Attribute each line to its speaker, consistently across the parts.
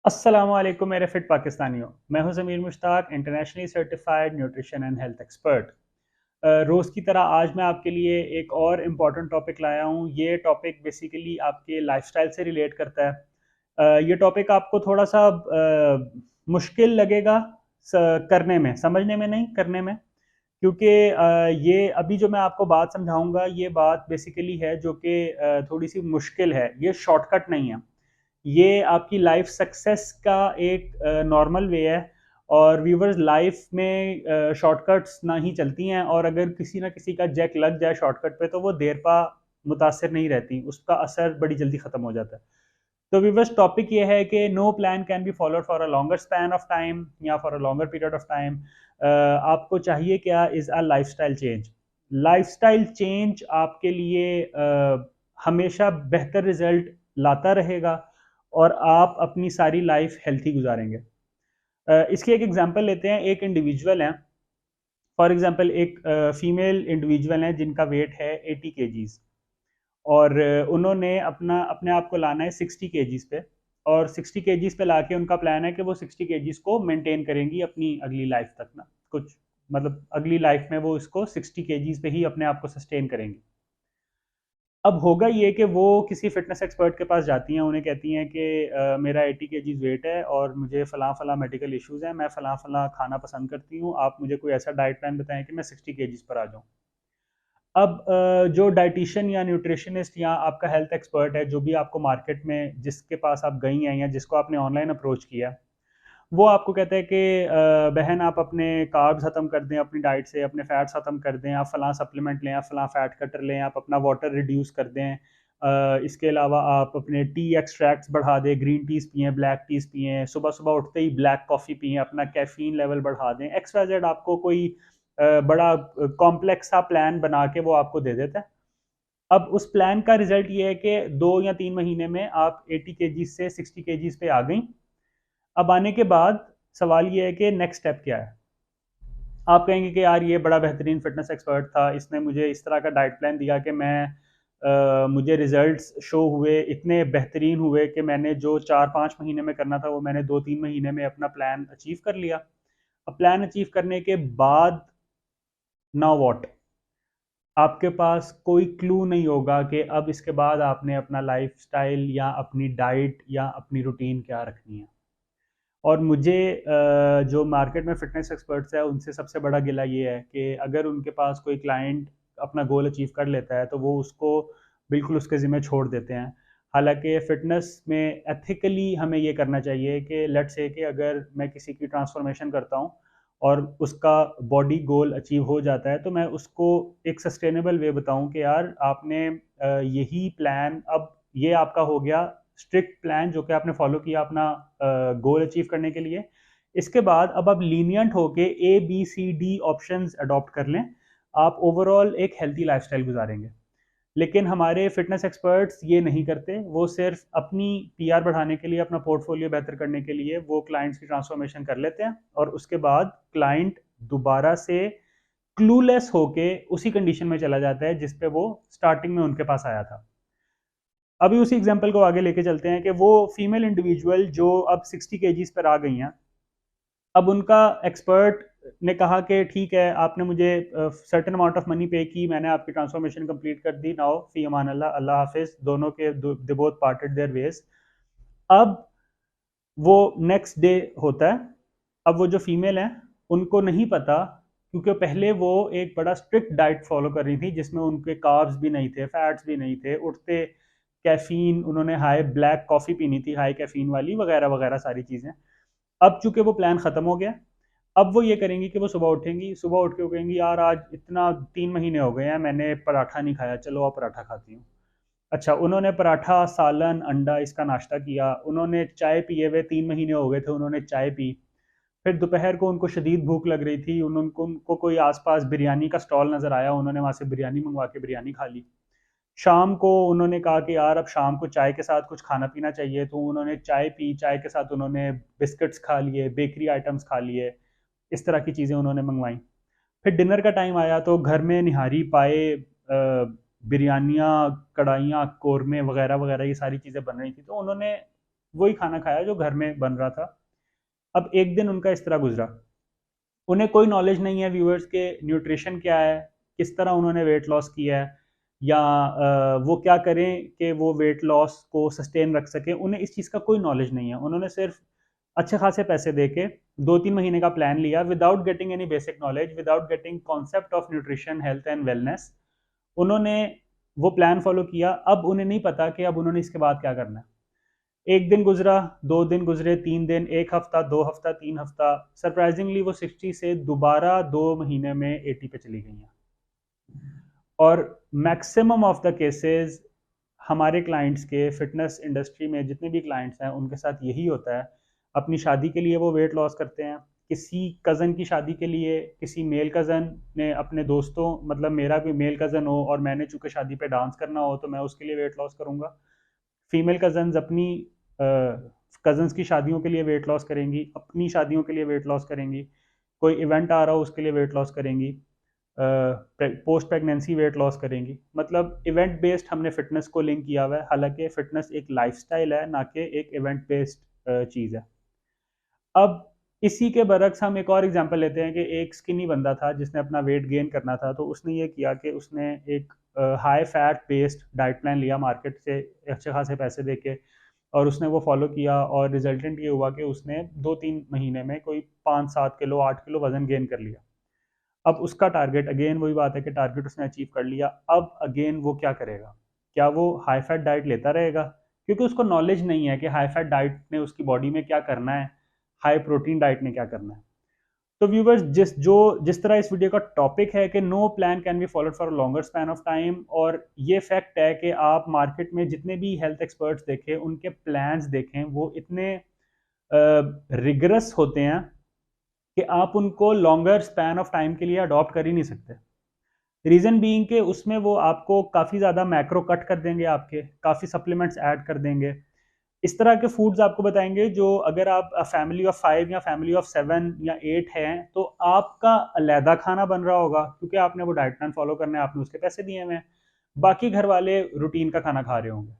Speaker 1: अस्सलामुअलैकुम मेरे फिट पाकिस्तानियों। मैं हूं Zameer Mushtaq, internationally certified nutrition and health expert. रोज़ की तरह आज मैं आपके लिए एक और इम्पॉर्टेंट टॉपिक लाया हूं। ये टॉपिक बेसिकली आपके लाइफस्टाइल से रिलेट करता है। ये टॉपिक आपको थोड़ा सा मुश्किल लगेगा करने में, समझने में नहीं, करने में। क्योंकि ये अभी जो मैं आपको बात समझाऊंगा, ये बात बेसिकली है जो कि थोड़ी सी मुश्किल है। ये शॉर्टकट नहीं है। ये आपकी लाइफ सक्सेस का एक नॉर्मल वे है। और व्यूवर्स, लाइफ में शॉर्टकट्स ना ही चलती हैं, और अगर किसी ना किसी का जैक लग जाए शॉर्टकट पे तो वो देर पा मुतासर नहीं रहती, उसका असर बड़ी जल्दी ख़त्म हो जाता है। तो व्यूवर्स, टॉपिक ये है कि no plan can be followed for a longer span of time या for a longer period of time. आपको चाहिए क्या? Is a lifestyle change. Lifestyle change आपके लिए हमेशा बेहतर रिजल्ट लाता रहेगा, और आप अपनी सारी लाइफ हेल्थी गुजारेंगे। इसकी एक एग्जांपल लेते हैं। एक इंडिविजुअल है, फॉर एग्जांपल एक फीमेल इंडिविजुअल है जिनका वेट है 80 केजीज, और उन्होंने अपने आप को लाना है 60 केजीज पे। और 60 केजीज पे लाके उनका प्लान है कि वो 60 केजीज को मेंटेन करेंगी अपनी अगली लाइफ तक ना, कुछ मतलब अगली लाइफ में वो इसको 60 केजीज पे ही अपने आप को सस्टेन करेंगी। अब होगा ये कि वो किसी फिटनेस एक्सपर्ट के पास जाती हैं, उन्हें कहती हैं कि मेरा 80 केजीज वेट है और मुझे फ़लाँ फ़लाँ मेडिकल इश्यूज़ हैं, मैं फ़लाँ फ़लाँ खाना पसंद करती हूँ, आप मुझे कोई ऐसा डाइट प्लान बताएं कि मैं 60 केजीज पर आ जाऊँ। अब जो डाइटिशियन या न्यूट्रिशनिस्ट या आपका हेल्थ एक्सपर्ट है, जो भी आपको मार्केट में जिसके पास आप गई हैं या जिसको आपने ऑनलाइन अप्रोच किया, वो आपको कहता है कि बहन, आप अपने कार्ब्स ख़त्म कर दें अपनी डाइट से, अपने फैट्स ख़त्म कर दें, आप फ़लाँ सप्लीमेंट लें, आप फ़लाँ फैट कटर लें, आप अपना वाटर रिड्यूस कर दें। इसके अलावा आप अपने टी एक्सट्रैक्ट्स बढ़ा दें, ग्रीन टीज़ पिएँ, ब्लैक टीज़ पिएँ, सुबह सुबह उठते ही ब्लैक कॉफ़ी पिएँ, अपना कैफ़ीन लेवल बढ़ा दें। एक्स वाई जेड आपको कोई बड़ा कॉम्प्लेक्स सा प्लान बना के वो आपको दे देता है। अब उस प्लान का रिजल्ट ये है कि 2 या 3 महीने में आप 80 केजीज से 60 केजीज पे आ गई। अब आने के बाद सवाल ये है कि नेक्स्ट स्टेप क्या है। आप कहेंगे कि यार, ये बड़ा बेहतरीन फिटनेस एक्सपर्ट था, इसने मुझे इस तरह का डाइट प्लान दिया कि मुझे रिजल्ट्स शो हुए, इतने बेहतरीन हुए कि मैंने जो 4-5 महीने में करना था वो मैंने 2-3 महीने में अपना प्लान अचीव कर लिया। अब प्लान अचीव करने के बाद नाउ व्हाट? आपके पास कोई क्लू नहीं होगा कि अब इसके बाद आपने अपना लाइफस्टाइल या अपनी डाइट या अपनी रूटीन क्या रखनी है। और मुझे जो मार्केट में फ़िटनेस एक्सपर्ट्स हैं उनसे सबसे बड़ा गिला ये है कि अगर उनके पास कोई क्लाइंट अपना गोल अचीव कर लेता है तो वो उसको बिल्कुल उसके ज़िम्मे छोड़ देते हैं। हालांकि फ़िटनेस में एथिकली हमें ये करना चाहिए कि लेट्स से कि अगर मैं किसी की ट्रांसफॉर्मेशन करता हूँ और उसका बॉडी गोल अचीव हो जाता है, तो मैं उसको एक सस्टेनेबल वे बताऊं कि यार, आपने यही प्लान, अब ये आपका हो गया स्ट्रिक्ट प्लान जो कि आपने फॉलो किया अपना गोल अचीव करने के लिए। इसके बाद अब आप लीनियंट होके ABCD ऑप्शंस अडॉप्ट कर लें। आप ओवरऑल एक हेल्थी लाइफस्टाइल गुजारेंगे। लेकिन हमारे फिटनेस एक्सपर्ट्स ये नहीं करते। वो सिर्फ अपनी PR बढ़ाने के लिए, अपना पोर्टफोलियो बेहतर करने के लिए वो क्लाइंट्स की ट्रांसफॉर्मेशन कर लेते हैं, और उसके बाद क्लाइंट दोबारा से क्लूलेस होके उसी कंडीशन में चला जाता है जिस पे वो स्टार्टिंग में उनके पास आया था। अभी उसी एग्जांपल को आगे लेके चलते हैं कि वो फीमेल इंडिविजुअल जो अब 60 केजीज पर आ गई हैं। अब उनका एक्सपर्ट ने कहा कि ठीक है, आपने मुझे सर्टेन अमाउंट ऑफ मनी पे की, मैंने आपकी ट्रांसफॉर्मेशन कंप्लीट कर दी, नाउ फी अमान अल्लाह, अल्लाह हाफिज, दोनों के they both parted their ways. अब वो नेक्स्ट डे होता है। अब वो जो फीमेल है, उनको नहीं पता, क्योंकि पहले वो एक बड़ा स्ट्रिक्ट डाइट फॉलो कर रही थी जिसमें उनके कार्ब्स भी नहीं थे, फैट्स भी नहीं थे, उठते कैफीन उन्होंने हाई ब्लैक कॉफ़ी पीनी थी, हाई कैफीन वाली, वगैरह वगैरह सारी चीज़ें। अब चूंकि वो प्लान ख़त्म हो गया, अब वो ये करेंगी कि वो सुबह उठेंगी, सुबह उठ के वो कहेंगी, यार आज इतना 3 महीने हो गए हैं मैंने पराठा नहीं खाया, चलो आप पराठा खाती हूँ। अच्छा, उन्होंने पराठा, सालन, अंडा इसका नाश्ता किया, उन्होंने चाय पिए हुए 3 महीने हो गए थे, उन्होंने चाय पी। फिर दोपहर को उनको शदीद भूख लग रही थी, उनको कोई आसपास बिरयानी का स्टॉल नज़र आया, उन्होंने वहाँ से बिरयानी मंगवा के बिरयानी खा ली। शाम को उन्होंने कहा कि यार, अब शाम को चाय के साथ कुछ खाना पीना चाहिए, तो उन्होंने चाय पी, चाय के साथ उन्होंने बिस्किट्स खा लिए, बेकरी आइटम्स खा लिए, इस तरह की चीज़ें उन्होंने मंगवाई। फिर डिनर का टाइम आया तो घर में निहारी पाए, बिरयानियाँ, कढ़ाइयाँ, कौरमे वगैरह वगैरह ये सारी चीज़ें बन रही थी, तो उन्होंने वही खाना खाया जो घर में बन रहा था। अब एक दिन उनका इस तरह गुजरा, उन्हें कोई नॉलेज नहीं है व्यूअर्स के न्यूट्रिशन क्या है, किस तरह उन्होंने वेट लॉस किया है, या वो क्या करें कि वो वेट लॉस को सस्टेन रख सकें। उन्हें इस चीज़ का कोई नॉलेज नहीं है। उन्होंने सिर्फ अच्छे खासे पैसे दे के 2-3 महीने का प्लान लिया without getting any basic knowledge, without getting concept of nutrition, health and wellness. उन्होंने वो प्लान फॉलो किया। अब उन्हें नहीं पता कि अब उन्होंने इसके बाद क्या करना है। एक दिन गुजरा, 2 दिन गुजरे, 3 दिन, एक हफ्ता, 2 हफ्ता, 3 हफ्ता, सरप्राइजिंगली वो 60 से दोबारा 2 महीने में 80 पे चली गई हैं। और मैक्सिमम ऑफ द केसेस हमारे क्लाइंट्स के, फिटनेस इंडस्ट्री में जितने भी क्लाइंट्स हैं उनके साथ यही होता है। अपनी शादी के लिए वो वेट लॉस करते हैं, किसी कज़न की शादी के लिए, किसी मेल कज़न ने अपने दोस्तों, मतलब मेरा कोई मेल कज़न हो और मैंने चूँकि शादी पे डांस करना हो तो मैं उसके लिए वेट लॉस करूँगा। फीमेल कज़न्स अपनी कज़न्स की शादियों के लिए वेट लॉस करेंगी, अपनी शादियों के लिए वेट लॉस करेंगी, कोई इवेंट आ रहा हो उसके लिए वेट लॉस करेंगी, पोस्ट प्रेगनेंसी वेट लॉस करेंगी। मतलब इवेंट बेस्ड हमने फ़िटनेस को लिंक किया हुआ है, हालांकि फ़िटनेस एक लाइफस्टाइल है, ना कि एक इवेंट बेस्ड चीज़ है। अब इसी के बरक्स हम एक और एग्जांपल लेते हैं कि एक स्किनी बंदा था जिसने अपना वेट गेन करना था, तो उसने ये किया कि उसने एक high fat based diet plan लिया मार्केट से अच्छे खासे पैसे देके, और उसने वो फॉलो किया, और रिजल्टेंट ये हुआ कि उसने 2-3 महीने में कोई 5-7 किलो 8 किलो वजन गेन कर लिया। अब उसका टारगेट, अगेन वही बात है कि टारगेट उसने अचीव कर लिया। अब अगेन वो क्या करेगा? क्या वो हाई फैट डाइट लेता रहेगा? क्योंकि उसको नॉलेज नहीं है कि हाई फैट डाइट ने उसकी बॉडी में क्या करना है, हाई प्रोटीन डाइट ने क्या करना है। तो व्यूवर्स, जिस तरह इस वीडियो का टॉपिक है कि no plan can be followed for longer span of time, और ये फैक्ट है कि आप मार्केट में जितने भी हेल्थ एक्सपर्ट्स देखें, उनके प्लान्स देखें, वो इतने रिगरस होते हैं कि आप उनको लॉन्गर स्पैन ऑफ टाइम के लिए अडॉप्ट कर ही नहीं सकते। रीज़न बीइंग के उसमें वो आपको काफ़ी ज़्यादा मैक्रो कट कर देंगे, आपके काफ़ी सप्लीमेंट्स ऐड कर देंगे, इस तरह के फूड्स आपको बताएंगे जो अगर आप फैमिली ऑफ 5 या फैमिली ऑफ 7 या 8 हैं तो आपका अलहदा खाना बन रहा होगा, क्योंकि आपने वो डाइट प्लान फॉलो करना है, आपने उसके पैसे दिए हुए हैं। बाकी घर वाले रूटीन का खाना खा रहे होंगे।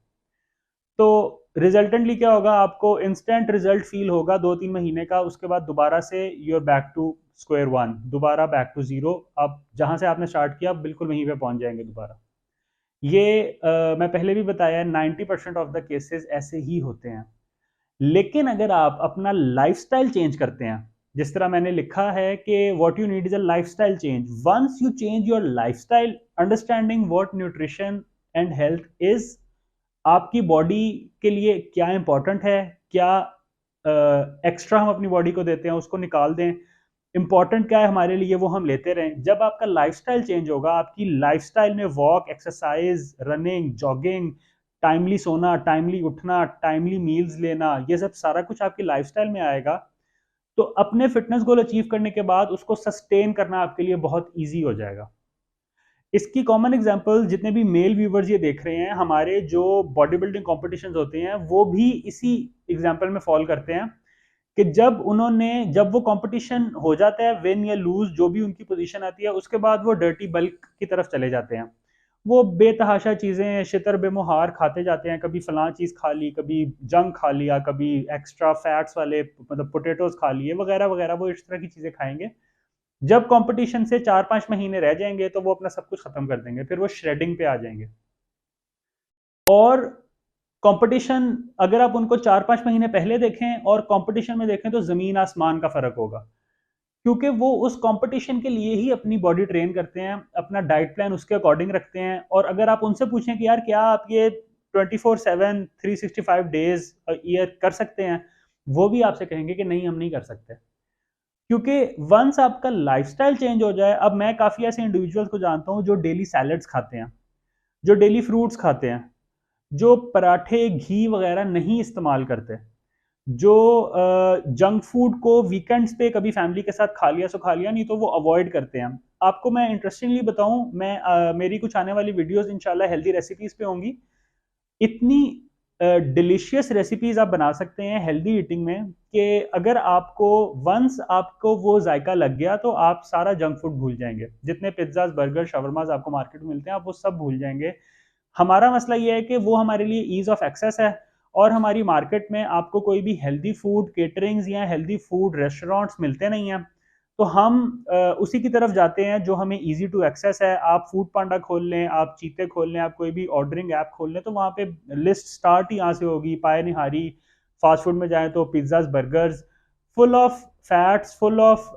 Speaker 1: तो रिजल्टेंटली क्या होगा? आपको इंस्टेंट रिजल्ट फील होगा 2-3 महीने का, उसके बाद दोबारा से you are back to square one, दोबारा बैक टू जीरो। आप जहां से आपने स्टार्ट किया बिल्कुल वहीं पे पहुंच जाएंगे दोबारा। ये मैं पहले भी बताया है, 90% ऑफ द केसेस ऐसे ही होते हैं। लेकिन अगर आप अपना लाइफस्टाइल चेंज करते हैं, जिस तरह मैंने लिखा है कि what you need is a lifestyle change, once you change your lifestyle, understanding what nutrition and health is, आपकी बॉडी के लिए क्या इंपॉर्टेंट है, क्या एक्स्ट्रा हम अपनी बॉडी को देते हैं उसको निकाल दें, इंपॉर्टेंट क्या है हमारे लिए वो हम लेते रहें। जब आपका लाइफस्टाइल चेंज होगा, आपकी लाइफस्टाइल में walk, exercise, running, jogging, timely सोना, टाइमली उठना, टाइमली मील्स लेना, ये सब सारा कुछ आपकी लाइफस्टाइल में आएगा, तो अपने फिटनेस गोल अचीव करने के बाद उसको सस्टेन करना आपके लिए बहुत ईजी हो जाएगा। इसकी कॉमन एग्जांपल जितने भी मेल व्यूवर्स ये देख रहे हैं, हमारे जो बॉडी बिल्डिंग कॉम्पिटिशन्स होते हैं वो भी इसी एग्जांपल में फॉल करते हैं कि जब वो कंपटीशन हो जाता है, विन या लूज जो भी उनकी पोजीशन आती है, उसके बाद वो डर्टी बल्क की तरफ चले जाते हैं। वो बेतहाशा चीज़ें शितर बेमुहार खाते जाते हैं, कभी फलां चीज़ खा ली, कभी जंक खा लिया, कभी एक्स्ट्रा फैट्स वाले मतलब पोटैटोज खा लिए, वगैरह वगैरह, वो इस तरह की चीज़ें खाएंगे। जब कंपटीशन से 4-5 महीने रह जाएंगे तो वो अपना सब कुछ खत्म कर देंगे, फिर वो श्रेडिंग पे आ जाएंगे। और कंपटीशन, अगर आप उनको 4-5 महीने पहले देखें और कंपटीशन में देखें तो जमीन आसमान का फर्क होगा, क्योंकि वो उस कंपटीशन के लिए ही अपनी बॉडी ट्रेन करते हैं, अपना डाइट प्लान उसके अकॉर्डिंग रखते हैं। और अगर आप उनसे पूछें कि यार क्या आप ये 24/7 365 डेज ईयर कर सकते हैं, वो भी आपसे कहेंगे कि नहीं, हम नहीं कर सकते। क्योंकि वंस आपका लाइफस्टाइल चेंज हो जाए, अब मैं काफ़ी ऐसे इंडिविजुअल्स को जानता हूँ जो डेली सैलड्स खाते हैं, जो डेली फ्रूट्स खाते हैं, जो पराठे, घी वगैरह नहीं इस्तेमाल करते, जो जंक फूड को वीकेंड्स पे कभी फैमिली के साथ खा लिया सो खा लिया, नहीं तो वो अवॉइड करते हैं। आपको मैं इंटरेस्टिंगली बताऊं, मैं मेरी कुछ आने वाली वीडियोस इंशाल्लाह हेल्दी रेसिपीज पे होंगी। इतनी डिलीशियस रेसिपीज आप बना सकते हैं हेल्दी ईटिंग में कि अगर आपको वंस आपको वो जायका लग गया तो आप सारा जंक फूड भूल जाएंगे। जितने पिज्ज़ाज, बर्गर, शवरमाज आपको मार्केट में मिलते हैं, आप वो सब भूल जाएंगे। हमारा मसला ये है कि वो हमारे लिए ईज ऑफ एक्सेस है, और हमारी मार्केट में आपको कोई भी हेल्दी फूड केटरिंग्स या हेल्दी फूड रेस्टोरेंट्स मिलते नहीं हैं, तो हम उसी की तरफ जाते हैं जो हमें इजी टू एक्सेस है। आप फूड पांडा खोल लें, आप चीते खोल लें, आप कोई भी ऑर्डरिंग ऐप खोल लें, तो वहाँ पे लिस्ट स्टार्ट ही यहाँ से होगी, पाए निहारी। फास्ट फूड में जाएं तो pizzas, burgers, full of fats, full of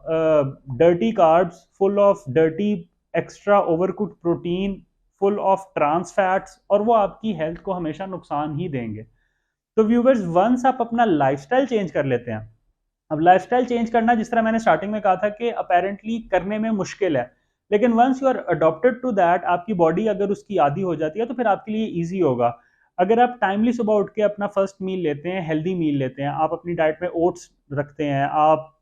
Speaker 1: dirty carbs, full of dirty extra overcooked protein, full of trans fats, और वो आपकी हेल्थ को हमेशा नुकसान ही देंगे। तो व्यूवर्स, वंस आप अपना लाइफस्टाइल चेंज कर लेते हैं, अब लाइफस्टाइल चेंज करना, जिस तरह मैंने स्टार्टिंग में कहा था कि अपेरेंटली करने में मुश्किल है, लेकिन once you are adopted to that, आपकी बॉडी अगर उसकी आदी हो जाती है तो फिर आपके लिए ईजी होगा। अगर आप टाइमली सुबह उठ के अपना फर्स्ट मील लेते हैं, हेल्दी मील लेते हैं, आप अपनी डाइट में ओट्स रखते हैं, आप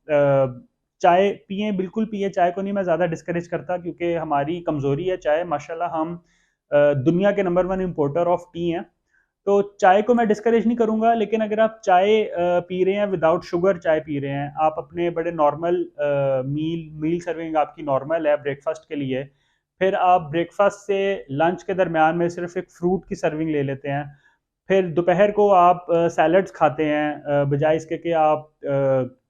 Speaker 1: चाय पिए, बिल्कुल पिए, चाय को नहीं मैं ज़्यादा डिस्करेज करता क्योंकि हमारी कमज़ोरी है चाय, माशाल्लाह हम दुनिया के नंबर 1 इम्पोर्टर ऑफ टी हैं, तो चाय को मैं डिस्करेज नहीं करूंगा। लेकिन अगर आप चाय पी रहे हैं, विदाउट शुगर चाय पी रहे हैं, आप अपने बड़े नॉर्मल मील सर्विंग आपकी नॉर्मल है ब्रेकफास्ट के लिए, फिर आप ब्रेकफास्ट से लंच के दरमियान में सिर्फ एक फ्रूट की सर्विंग ले लेते हैं, फिर दोपहर को आप सैलड्स खाते हैं, बजाय इसके कि आप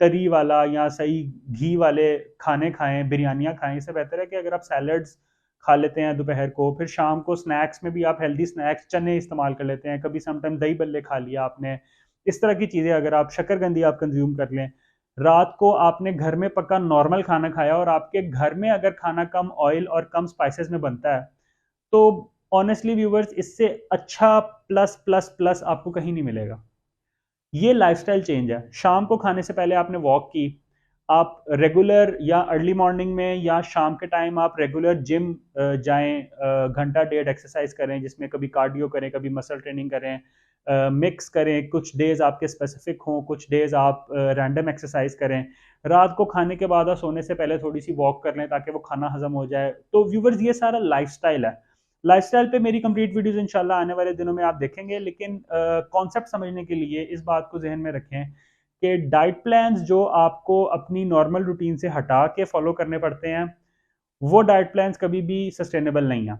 Speaker 1: तरी वाला या सही घी वाले खाने खाएं, बिरयानियाँ खाएं, इससे बेहतर है कि अगर आप सैलड्स खा लेते हैं दोपहर को, फिर शाम को स्नैक्स में भी आप हेल्दी स्नैक्स, चने इस्तेमाल कर लेते हैं, कभी समटाइम दही बल्ले खा लिया आपने, इस तरह की चीज़ें अगर आप, शकरकंदी आप कंज्यूम कर लें। रात को आपने घर में पका नॉर्मल खाना खाया और आपके घर में अगर खाना कम ऑयल और कम स्पाइसेस में बनता है, तो ऑनेस्टली व्यूवर्स, इससे अच्छा प्लस प्लस प्लस आपको कहीं नहीं मिलेगा। ये लाइफस्टाइल चेंज है। शाम को खाने से पहले आपने वॉक की, आप रेगुलर या अर्ली मॉर्निंग में या शाम के टाइम आप रेगुलर जिम जाएं, घंटा डेढ़ एक्सरसाइज करें, जिसमें कभी कार्डियो करें, कभी मसल ट्रेनिंग करें, मिक्स करें, कुछ डेज आपके स्पेसिफिक हों, कुछ डेज आप रैंडम एक्सरसाइज करें। रात को खाने के बाद और सोने से पहले थोड़ी सी वॉक कर लें ताकि वो खाना हजम हो जाए। तो व्यूवर्स, ये सारा लाइफस्टाइल है। लाइफस्टाइल पे मेरी कंप्लीट वीडियोस इंशाल्लाह आने वाले दिनों में आप देखेंगे, लेकिन कॉन्सेप्ट समझने के लिए इस बात को जहन में रखें कि डाइट प्लान्स जो आपको अपनी नॉर्मल रूटीन से हटा के फॉलो करने पड़ते हैं, वो डाइट प्लान्स कभी भी सस्टेनेबल नहीं है।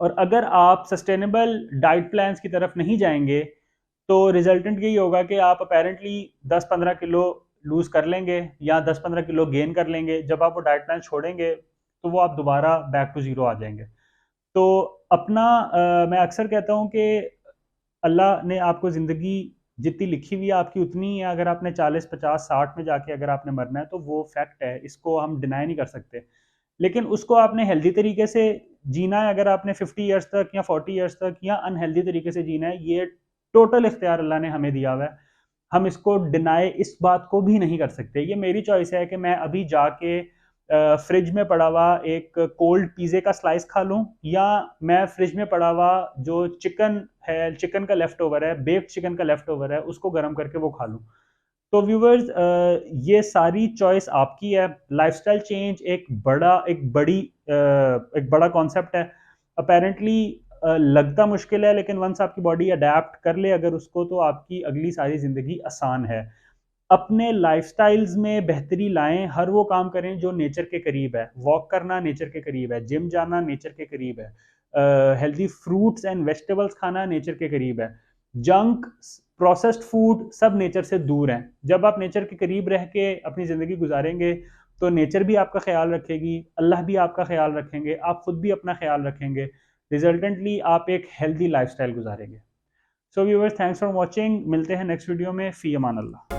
Speaker 1: और अगर आप सस्टेनेबल डाइट प्लान्स की तरफ नहीं जाएंगे, तो रिजल्टेंट यही होगा कि आप अपेरेंटली 10-15 किलो लूज कर लेंगे या 10-15 किलो गेन कर लेंगे। जब आप वो डाइट प्लान छोड़ेंगे तो वो आप दोबारा बैक टू जीरो आ जाएंगे। तो अपना मैं अक्सर कहता हूँ कि अल्लाह ने आपको ज़िंदगी जितनी लिखी हुई है आपकी उतनी ही है। अगर आपने 40, 50, 60 में जाके अगर आपने मरना है तो वो फैक्ट है, इसको हम डिनाई नहीं कर सकते। लेकिन उसको आपने हेल्दी तरीके से जीना है, अगर आपने 50 ईयर्स तक या 40 ईयर्स तक या अनहेल्दी तरीके से जीना है, ये टोटल इख्तियार अल्लाह ने हमें दिया हुआ है। हम इसको डिनाई इस बात को भी नहीं कर सकते। ये मेरी चॉइस है कि मैं अभी जाके फ्रिज में पड़ा हुआ एक कोल्ड पिज़्ज़े का स्लाइस खा लूँ, या मैं फ्रिज में पड़ा हुआ जो चिकन है, चिकन का लेफ्ट ओवर है, बेक्ड चिकन का लेफ्ट ओवर है, उसको गर्म करके वो खा लूँ। तो व्यूवर्स, ये सारी चॉइस आपकी है। लाइफस्टाइल चेंज एक बड़ा कॉन्सेप्ट है। अपेरेंटली लगता मुश्किल है, लेकिन वंस आपकी बॉडी अडेप्ट कर ले अगर उसको, तो आपकी अगली सारी ज़िंदगी आसान है। अपने लाइफस्टाइल्स में बेहतरी लाएं, हर वो काम करें जो नेचर के करीब है। वॉक करना नेचर के करीब है, जिम जाना नेचर के करीब है, हेल्दी फ्रूट्स एंड वेजिटेबल्स खाना नेचर के करीब है। जंक, प्रोसेस्ड फूड सब नेचर से दूर हैं। जब आप नेचर के करीब रह के अपनी ज़िंदगी गुजारेंगे तो नेचर भी आपका ख्याल रखेगी, अल्लाह भी आपका ख्याल रखेंगे, आप खुद भी अपना ख्याल रखेंगे। रिजल्टेंटली आप एक हेल्दी लाइफस्टाइल गुजारेंगे। So viewers, thanks for watching. मिलते हैं नेक्स्ट वीडियो में। फी अमान अल्लाह।